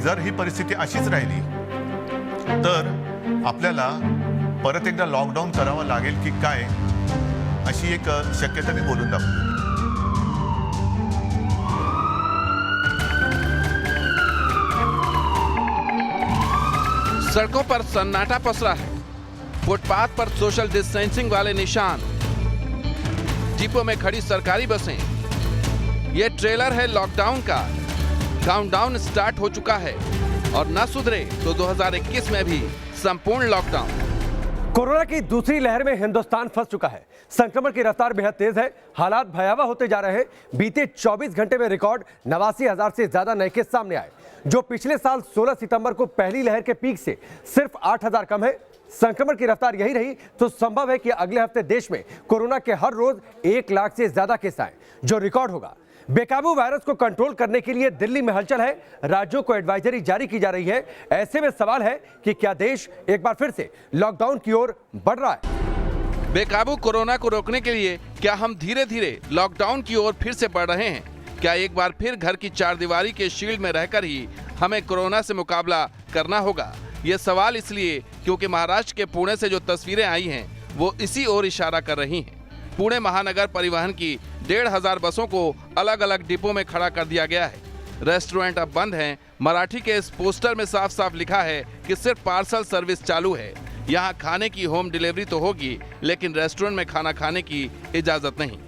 जर ही परिस्थिती अशीच राहिली तर आपल्याला परत एकदा लॉकडाऊन करावं लागेल की काय, अशी एक शक्यता मी बोलून दाखवतो। सड़कों पर सन्नाटा पसरा है, फुटपाथ पर सोशल डिस्टेंसिंग वाले निशान, डिपो में खड़ी सरकारी बसें। ये ट्रेलर है लॉकडाउन का। काउंटडाउन स्टार्ट हो चुका है और न सुधरे तो 2021 में भी संपूर्ण लॉकडाउन। कोरोना की दूसरी लहर में हिंदुस्तान फंस चुका है। संक्रमण की रफ्तार बेहद तेज है, हालात भयावह होते जा रहे हैं। बीते 24 घंटे में रिकॉर्ड 89,000 से ज्यादा नए केस सामने आए, जो पिछले साल 16 सितंबर को पहली लहर के पीक से सिर्फ 8,000 कम है। संक्रमण की रफ्तार यही रही तो संभव है कि अगले हफ्ते देश में कोरोना के हर रोज 1 लाख से ज्यादा केस आए, जो रिकॉर्ड होगा। बेकाबू वायरस को कंट्रोल करने के लिए दिल्ली में हलचल है, राज्यों को एडवाइजरी जारी की जा रही है। ऐसे में सवाल है कि क्या देश एक बार फिर से लॉकडाउन की ओर बढ़ रहा है? बेकाबू कोरोना को रोकने के लिए क्या हम धीरे धीरे लॉकडाउन की ओर फिर से बढ़ रहे हैं? क्या एक बार फिर घर की चारदीवारी के शील्ड में रहकर ही हमें कोरोना से मुकाबला करना होगा? ये सवाल इसलिए क्योंकि महाराष्ट्र के पुणे से जो तस्वीरें आई हैं वो इसी ओर इशारा कर रही हैं। पुणे महानगर परिवहन की 1,500 बसों को अलग अलग डिपो में खड़ा कर दिया गया है। रेस्टोरेंट अब बंद हैं। मराठी के इस पोस्टर में साफ साफ लिखा है कि सिर्फ पार्सल सर्विस चालू है। यहाँ खाने की होम डिलीवरी तो होगी, लेकिन रेस्टोरेंट में खाना खाने की इजाजत नहीं।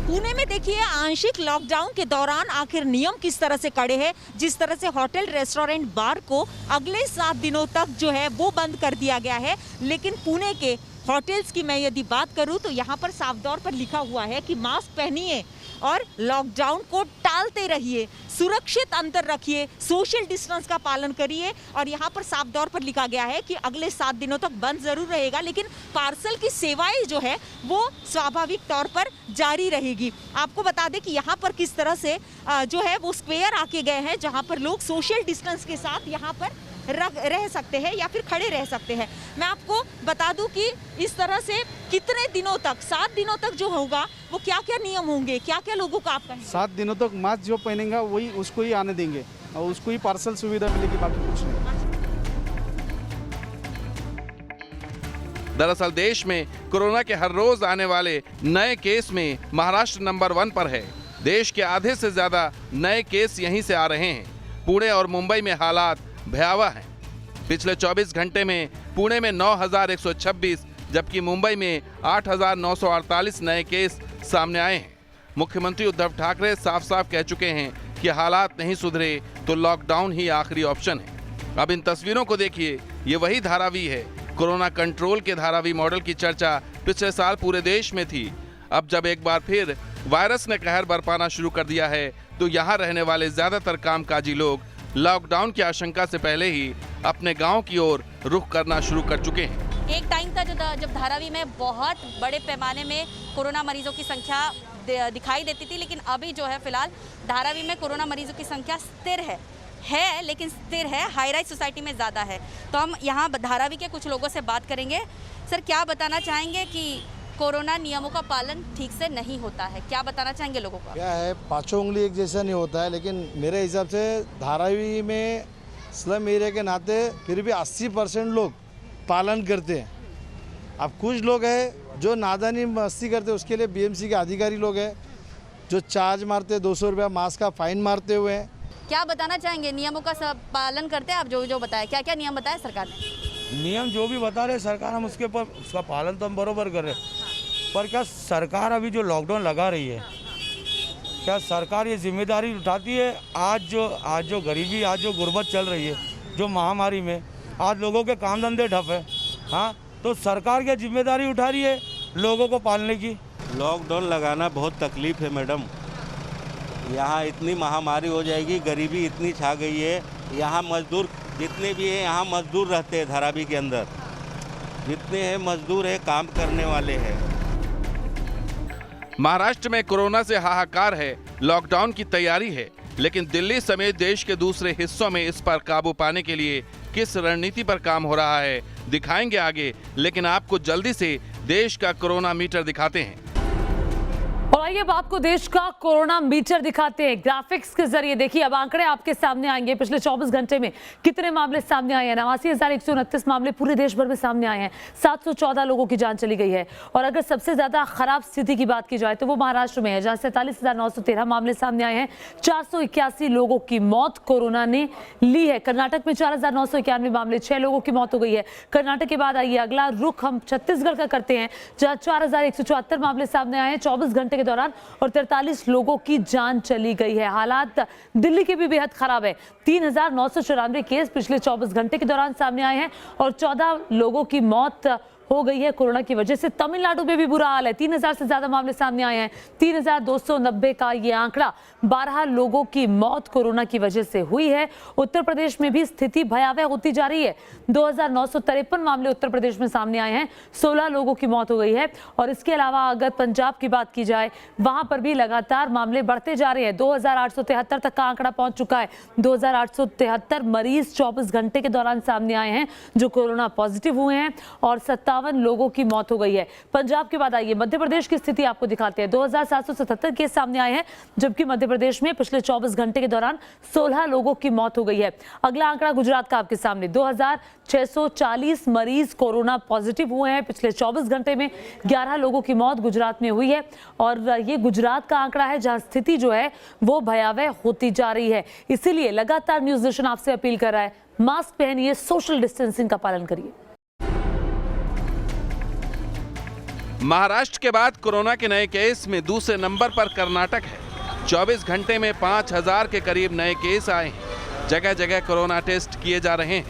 पुणे में देखिए आंशिक लॉकडाउन के दौरान आखिर नियम किस तरह से कड़े हैं। जिस तरह से होटल, रेस्टोरेंट, बार को अगले 7 दिनों तक जो है वो बंद कर दिया गया है, लेकिन पुणे के होटल्स की मैं यदि बात करूं तो यहाँ पर साफ तौर पर लिखा हुआ है कि मास्क पहनिए और लॉकडाउन को टालते रहिए, सुरक्षित अंतर रखिए, सोशल डिस्टेंस का पालन करिए। और यहाँ पर साफ तौर पर लिखा गया है कि अगले 7 दिनों तक बंद जरूर रहेगा, लेकिन पार्सल की सेवाएं जो है वो स्वाभाविक तौर पर जारी रहेगी। आपको बता दें कि यहाँ पर किस तरह से जो है वो स्क्वेयर आके गए हैं, जहाँ पर लोग सोशल डिस्टेंस के साथ यहाँ पर रह सकते हैं या फिर खड़े रह सकते हैं। मैं आपको बता दूं कि इस तरह से कितने दिनों तक, 7 दिनों तक जो होगा वो क्या क्या नियम होंगे, क्या क्या लोगों को आप कहेंगे? 7 दिनों तक मास्क जो पहनेगा वही उसको ही आने देंगे और उसको ही पार्सल सुविधा मिलेगी, बाकी कुछ नहीं। दरअसल देश में कोरोना के हर रोज आने वाले नए केस में महाराष्ट्र नंबर 1 पर है। देश के आधे से ज्यादा नए केस यहीं से आ रहे हैं। पुणे और मुंबई में हालात भयावह है। पिछले 24 घंटे में पुणे में 9,126 जबकि मुंबई में 8,948 नए केस सामने आए हैं। मुख्यमंत्री उद्धव ठाकरे साफ साफ कह चुके हैं कि हालात नहीं सुधरे तो लॉकडाउन ही आखिरी ऑप्शन है। अब इन तस्वीरों को देखिए, ये वही धारावी है। कोरोना कंट्रोल के धारावी मॉडल की चर्चा पिछले साल पूरे देश में थी। अब जब एक बार फिर वायरस ने कहर बरपाना शुरू कर दिया है तो यहाँ रहने वाले ज्यादातर कामकाजी लोग लॉकडाउन की आशंका से पहले ही अपने गांव की ओर रुख करना शुरू कर चुके हैं। एक टाइम था जब धारावी में बहुत बड़े पैमाने में कोरोना मरीजों की संख्या दिखाई देती थी, लेकिन अभी जो है फिलहाल धारावी में कोरोना मरीजों की संख्या स्थिर है लेकिन स्थिर है, हाई राइज सोसाइटी में ज़्यादा है। तो हम यहाँ धारावी के कुछ लोगों से बात करेंगे। सर, क्या बताना चाहेंगे कि कोरोना नियमों का पालन ठीक से नहीं होता है, क्या बताना चाहेंगे लोगों को? क्या है, 5 उंगली एक जैसा नहीं होता है, लेकिन मेरे हिसाब से धारावी में स्लम एरिया के नाते फिर भी 80% लोग पालन करते हैं। अब कुछ लोग हैं जो नादानी मस्ती करते हैं, उसके लिए बीएमसी के अधिकारी लोग हैं जो चार्ज मारते, 200 रुपया मास्क का फाइन मारते हुए हैं। क्या बताना चाहेंगे, नियमों का सब पालन करते हैं आप? जो बताया, क्या क्या नियम बताया सरकार ने? नियम जो भी बता रहे सरकार, हम उसके ऊपर उसका पालन तो हम बरोबर कर रहे हैं। पर क्या सरकार अभी जो लॉकडाउन लगा रही है, क्या सरकार ये जिम्मेदारी उठाती है? आज जो गरीबी, आज जो गुर्बत चल रही है, जो महामारी में आज लोगों के काम धंधे ठप है, हाँ, तो सरकार क्या जिम्मेदारी उठा रही है लोगों को पालने की? लॉकडाउन लगाना बहुत तकलीफ है मैडम। यहाँ इतनी महामारी हो जाएगी, गरीबी इतनी छा गई है। यहाँ मजदूर जितने भी हैं, यहाँ मजदूर रहते हैं धारावी के अंदर, जितने हैं मजदूर हैं, काम करने वाले हैं। महाराष्ट्र में कोरोना से हाहाकार है, लॉकडाउन की तैयारी है, लेकिन दिल्ली समेत देश के दूसरे हिस्सों में इस पर काबू पाने के लिए किस रणनीति पर काम हो रहा है दिखाएंगे आगे। लेकिन आपको जल्दी से देश का कोरोना मीटर दिखाते हैं। और आइए अब आपको देश का कोरोना मीटर दिखाते हैं ग्राफिक्स के जरिए। देखिए अब आंकड़े आपके सामने आएंगे। पिछले 24 घंटे में कितने मामले सामने आए हैं। 89,129 मामले पूरे देश भर में सामने आए हैं। 714 लोगों की जान चली गई है। और अगर सबसे ज्यादा खराब स्थिति की बात की जाए तो वो महाराष्ट्र में है, जहां 47,913 मामले सामने आए हैं। 481 लोगों की मौत कोरोना ने ली है। कर्नाटक में 4,991 मामले, 6 लोगों की मौत हो गई है। कर्नाटक के बाद आइए अगला रुख हम छत्तीसगढ़ का करते हैं, जहां 4,174 मामले सामने आए हैं 24 घंटे के दौरान और 43 लोगों की जान चली गई है। हालात दिल्ली के भी बेहद खराब है। 3,994 केस पिछले 24 घंटे के दौरान सामने आए हैं और 14 लोगों की मौत हो गई है कोरोना की वजह से। तमिलनाडु में भी बुरा हाल है। 3,000 से ज्यादा मामले सामने आए हैं। 3,290 का ये आंकड़ा। 12 लोगों की मौत कोरोना की वजह से हुई है। उत्तर प्रदेश में भी स्थिति भयावह होती जा रही है। 2,953 मामले उत्तर प्रदेश में सामने आए हैं। 16 लोगों की मौत हो गई है। और इसके अलावा अगर पंजाब की बात की जाए, वहां पर भी लगातार मामले बढ़ते जा रहे हैं। 2,873 तक का आंकड़ा पहुंच चुका है। 2,873 मरीज 24 घंटे के दौरान सामने आए हैं जो कोरोना पॉजिटिव हुए हैं और 57 लोगों की मौत हो गई है। पंजाब के बाद आइए मध्य प्रदेश की स्थिति आपको दिखाते हैं। 2,777 केस सामने आए हैं, जबकि मध्य प्रदेश में पिछले 24 घंटे के दौरान 16 लोगों की मौत हो गई है। अगला आंकड़ा गुजरात का आपके सामने। 2,640 मरीज कोरोना पॉजिटिव हुए हैं। पिछले 24 घंटे में 11 लोगों की मौत गुजरात में हुई है और ये गुजरात का आंकड़ा है जहां स्थिति जो है वो भयावह होती जा रही है। इसीलिए लगातार न्यूज नेशन आपसे अपील कर रहा है, मास्क पहनिए, सोशल डिस्टेंसिंग का पालन करिए। महाराष्ट्र के बाद कोरोना के नए केस में दूसरे नंबर पर कर्नाटक है। 24 घंटे में 5,000 के करीब नए केस आए हैं। जगह जगह कोरोना टेस्ट किए जा रहे हैं।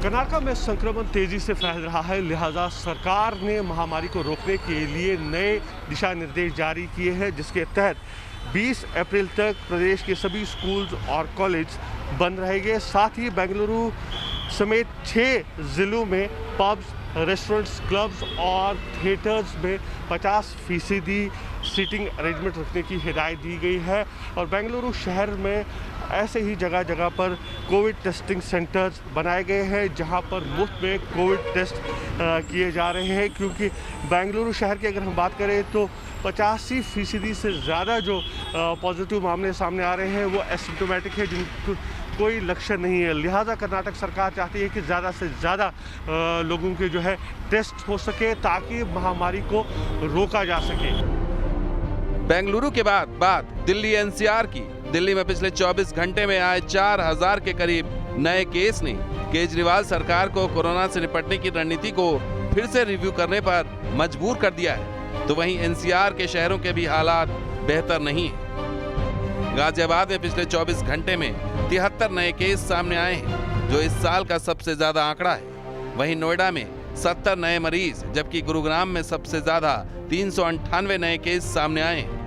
कर्नाटक में संक्रमण तेजी से फैल रहा है, लिहाजा सरकार ने महामारी को रोकने के लिए नए दिशा निर्देश जारी किए हैं, जिसके तहत 20 अप्रैल तक प्रदेश के सभी स्कूल और कॉलेज बंद रहेंगे। साथ ही बेंगलुरु समेत 6 जिलों में पब्स, रेस्टोरेंट्स, क्लब्स और थिएटर्स में 50% सीटिंग अरेंजमेंट रखने की हिदायत दी गई है। और बेंगलुरु शहर में ऐसे ही जगह जगह पर कोविड टेस्टिंग सेंटर्स बनाए गए हैं, जहां पर मुफ्त में कोविड टेस्ट किए जा रहे हैं। क्योंकि बेंगलुरु शहर की अगर हम बात करें तो 85% से ज़्यादा जो पॉजिटिव मामले सामने आ रहे हैं वो एसिम्प्टोमेटिक है, जिनको कोई लक्षण नहीं है। लिहाजा कर्नाटक सरकार चाहती है कि ज़्यादा से ज़्यादा लोगों के जो है टेस्ट हो सके, ताकि महामारी को रोका जा सके। बेंगलुरु के बाद बात दिल्ली एनसीआर की। दिल्ली में पिछले 24 घंटे में आए 4,000 के करीब नए केस ने केजरीवाल सरकार को कोरोना से निपटने की रणनीति को फिर से रिव्यू करने पर मजबूर कर दिया है। तो वहीं एनसीआर के शहरों के भी हालात बेहतर नहीं है। गाजियाबाद में पिछले 24 घंटे में 73 नए केस सामने आए हैं, जो इस साल का सबसे ज्यादा आंकड़ा है। वहीं नोएडा में 70 नए मरीज, जबकि गुरुग्राम में सबसे ज्यादा 398 नए केस सामने आए हैं।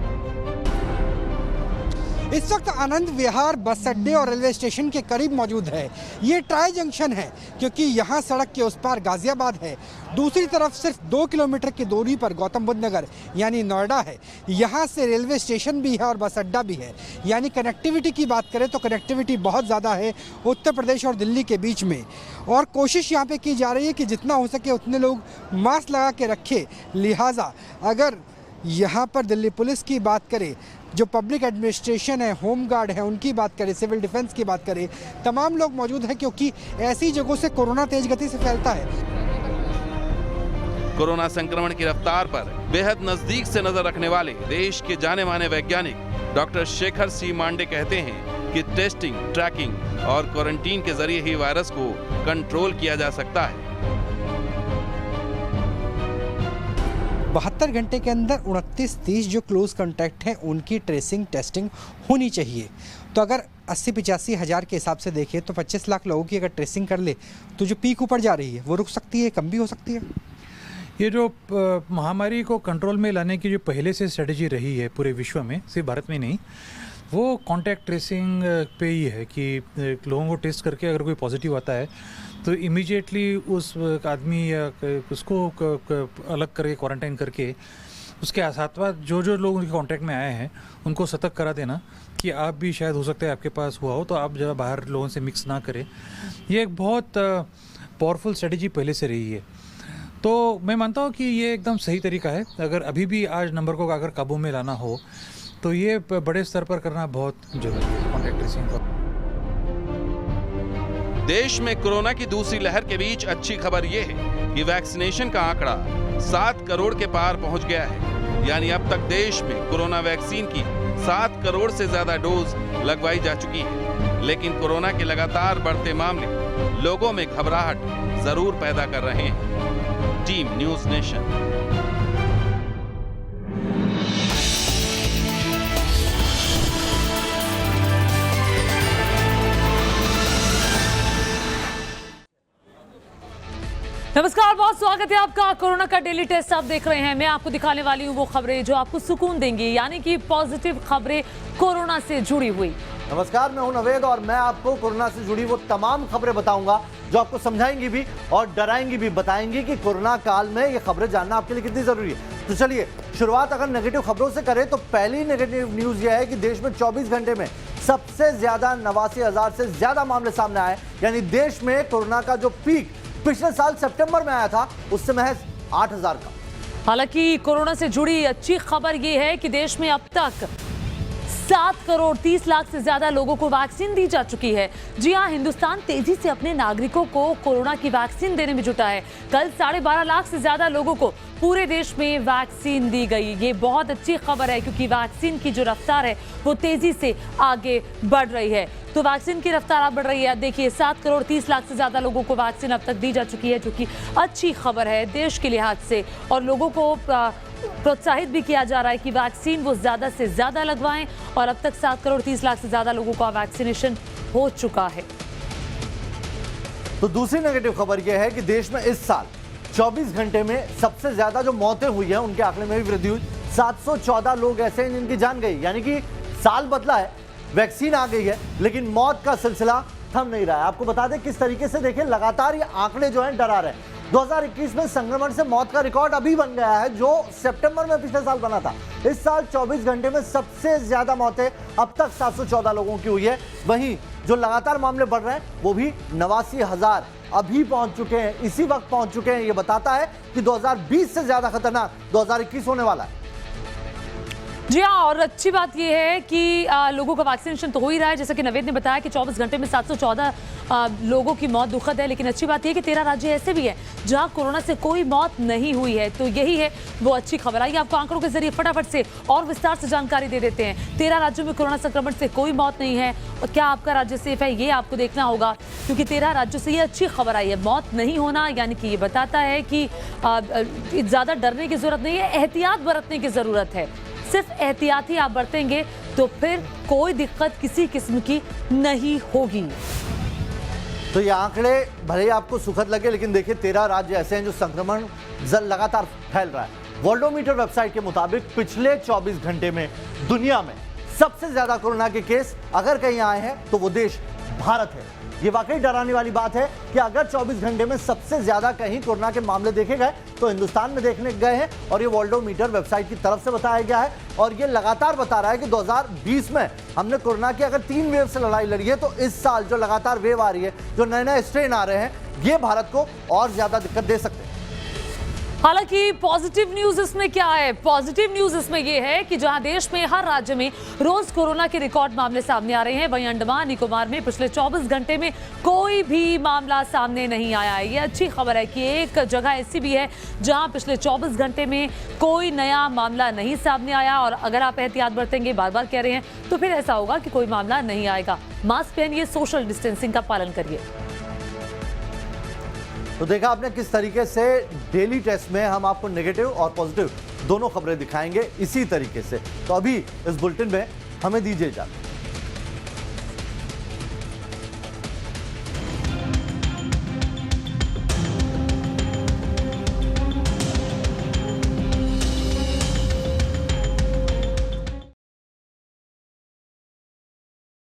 इस वक्त आनंद विहार बस अड्डे और रेलवे स्टेशन के करीब मौजूद है। ये ट्राई जंक्शन है, क्योंकि यहाँ सड़क के उस पार गाजियाबाद है, दूसरी तरफ सिर्फ 2 किलोमीटर की दूरी पर गौतम बुद्ध नगर यानी नोएडा है। यहाँ से रेलवे स्टेशन भी है और बस अड्डा भी है। यानी कनेक्टिविटी की बात करें तो कनेक्टिविटी बहुत ज़्यादा है उत्तर प्रदेश और दिल्ली के बीच में। और कोशिश यहाँ पे की जा रही है कि जितना हो सके उतने लोग मास्क लगा के रखें। लिहाजा अगर यहाँ पर दिल्ली पुलिस की बात करें, जो पब्लिक एडमिनिस्ट्रेशन है, होम गार्ड है, उनकी बात करें, सिविल डिफेंस की बात करें, तमाम लोग मौजूद हैं, क्योंकि ऐसी जगहों से कोरोना तेज गति से फैलता है। कोरोना संक्रमण की रफ्तार पर बेहद नजदीक से नजर रखने वाले देश के जाने माने वैज्ञानिक डॉक्टर शेखर सी मांडे कहते हैं कि टेस्टिंग, ट्रैकिंग और क्वारंटीन के जरिए ही वायरस को कंट्रोल किया जा सकता है। 72 घंटे के अंदर 29-30 जो क्लोज कॉन्टैक्ट हैं उनकी ट्रेसिंग टेस्टिंग होनी चाहिए। तो अगर 80-85 हज़ार के हिसाब से देखें तो 25 लाख लोगों की अगर ट्रेसिंग कर ले तो जो पीक ऊपर जा रही है वो रुक सकती है, कम भी हो सकती है। ये जो महामारी को कंट्रोल में लाने की जो पहले से स्ट्रेटजी रही है पूरे विश्व में, सिर्फ भारत में नहीं, वो कॉन्टैक्ट ट्रेसिंग पे ही है कि लोगों को टेस्ट करके अगर कोई पॉजिटिव आता है तो इमीडिएटली उस आदमी या उसको अलग करके क्वारंटाइन करके उसके साथ जो जो लोग उनके कॉन्टैक्ट में आए हैं उनको सतर्क करा देना कि आप भी शायद हो सकता है आपके पास हुआ हो, तो आप जब बाहर लोगों से मिक्स ना करें। ये एक बहुत पावरफुल स्ट्रेटजी पहले से रही है। तो मैं मानता हूँ कि ये एकदम सही तरीका है। अगर अभी भी आज नंबर को अगर काबू में लाना हो तो ये बड़े स्तर पर करना बहुत जरूरी है, कॉन्टैक्ट ट्रेसिंग का। देश में कोरोना की दूसरी लहर के बीच अच्छी खबर यह है कि वैक्सीनेशन का आंकड़ा 7 करोड़ के पार पहुंच गया है। यानी अब तक देश में कोरोना वैक्सीन की 7 करोड़ से ज्यादा डोज लगवाई जा चुकी है। लेकिन कोरोना के लगातार बढ़ते मामले लोगों में घबराहट जरूर पैदा कर रहे हैं। Team news nation. नमस्कार, बहुत स्वागत है आपका। कोरोना का डेली टेस्ट आप देख रहे हैं। मैं आपको दिखाने वाली हूँ वो खबरें जो आपको सुकून देंगी, यानी कि पॉजिटिव खबरें कोरोना से जुड़ी हुई। नमस्कार, मैं हूं नवेद और मैं आपको कोरोना से जुड़ी वो तमाम खबरें बताऊंगा जो आपको समझाएंगी भी और डराएंगी भी, बताएंगी कि कोरोना काल में ये खबरें जानना आपके लिए कितनी जरूरी है। तो चलिए शुरुआत अगर नेगेटिव खबरों से करें तो पहली नेगेटिव न्यूज ये है कि देश में 24 घंटे में सबसे ज्यादा 89,000 से ज्यादा मामले सामने आए। यानी देश में कोरोना का जो पीक पिछले साल सितंबर में आया था उससे महज 8,000 का। हालांकि कोरोना से जुड़ी अच्छी खबर यह है कि देश में अब तक 7 करोड़ 30 लाख से ज्यादा लोगों को वैक्सीन दी जा चुकी है। जी हां, हिंदुस्तान तेजी से अपने नागरिकों को कोरोना की वैक्सीन देने में जुटा है। कल 12.5 लाख से ज्यादा लोगों को पूरे देश में वैक्सीन दी गई। ये बहुत अच्छी खबर है क्योंकि वैक्सीन की जो रफ्तार है वो तेजी से आगे बढ़ रही है। तो वैक्सीन की रफ्तार अब बढ़ रही है। देखिए 7 करोड़ 30 लाख से ज्यादा लोगों को वैक्सीन अब तक दी जा चुकी है, जो कि अच्छी खबर है देश के लिहाज से। और लोगों को प्रोत्साहित भी किया जा रहा है कि वैक्सीन वो ज्यादा से ज्यादा लगवाएं। और अब तक 7 करोड़ 30 लाख से ज्यादा लोगों का वैक्सीनेशन हो चुका है। तो दूसरी नेगेटिव खबर यह है कि देश में इस साल 24 घंटे में सबसे ज्यादा जो मौतें हुई हैं उनके आंकड़े में भी वृद्धि हुई। 714 लोग ऐसे हैं जिनकी जान गई। यानी कि साल बदला है, वैक्सीन आ गई है, लेकिन मौत का सिलसिला थम नहीं रहा है। आपको बता दें किस तरीके से, देखिए लगातार ये आंकड़े जो हैं डरा रहे हैं। 2021 में संक्रमण से मौत का रिकॉर्ड अभी बन गया है जो सितंबर में पिछले साल बना था। इस साल 24 घंटे में सबसे ज्यादा मौतें अब तक 714 लोगों की हुई है। वहीं जो लगातार मामले बढ़ रहे हैं वो भी 89,000 अभी पहुंच चुके हैं, इसी वक्त पहुंच चुके हैं। ये बताता है कि 2020 से ज्यादा खतरनाक 2021 होने वाला है। जी हाँ, और अच्छी बात यह है कि लोगों का वैक्सीनेशन तो हो ही रहा है। जैसा कि नवेद ने बताया कि 24 घंटे में 714 लोगों की मौत दुखद है, लेकिन अच्छी बात यह है कि 13 राज्य ऐसे भी हैं जहां कोरोना से कोई मौत नहीं हुई है। तो यही है वो अच्छी खबर। आइए आपको आंकड़ों के जरिए फटाफट से और विस्तार से जानकारी दे देते हैं। 13 राज्यों में कोरोना संक्रमण से कोई मौत नहीं है। और क्या आपका राज्य सेफ है ये आपको देखना होगा, क्योंकि 13 राज्यों से ये अच्छी खबर आई है। मौत नहीं होना यानी कि ये बताता है कि ज़्यादा डरने की जरूरत नहीं है, एहतियात बरतने की जरूरत है। सिर्फ एहतियात ही आप बरतेंगे तो फिर कोई दिक्कत किसी किस्म की नहीं होगी। तो ये आंकड़े भले ही आपको सुखद लगे, लेकिन देखिए 13 राज्य ऐसे हैं जो संक्रमण लगातार फैल रहा है। वर्ल्डोमीटर वेबसाइट के मुताबिक पिछले 24 घंटे में दुनिया में सबसे ज्यादा कोरोना के केस अगर कहीं आए हैं तो वो देश भारत है। ये वाकई डराने वाली बात है कि अगर 24 घंटे में सबसे ज्यादा कहीं कोरोना के मामले देखे गए तो हिंदुस्तान में देखने गए हैं। और ये वर्ल्डोमीटर वेबसाइट की तरफ से बताया गया है और ये लगातार बता रहा है कि 2020 में हमने कोरोना की अगर 3 वेव से लड़ाई लड़ी है तो इस साल जो लगातार वेव आ रही है, जो नए नए स्ट्रेन आ रहे हैं, ये भारत को और ज्यादा दिक्कत दे सकते हैं। हालांकि पॉजिटिव न्यूज इसमें क्या है? पॉजिटिव न्यूज इसमें यह है कि जहां देश में हर राज्य में रोज कोरोना के रिकॉर्ड मामले सामने आ रहे हैं, वहीं अंडमान निकोबार में पिछले 24 घंटे में कोई भी मामला सामने नहीं आया है। ये अच्छी खबर है कि एक जगह ऐसी भी है जहां पिछले 24 घंटे में कोई नया मामला नहीं सामने आया। और अगर आप एहतियात बरतेंगे, बार बार कह रहे हैं, तो फिर ऐसा होगा कि कोई मामला नहीं आएगा। मास्क पहनिए, सोशल डिस्टेंसिंग का पालन करिए। तो देखा आपने किस तरीके से डेली टेस्ट में हम आपको नेगेटिव और पॉजिटिव दोनों खबरें दिखाएंगे इसी तरीके से। तो अभी इस बुलेटिन में हमें दीजिए इजाजत।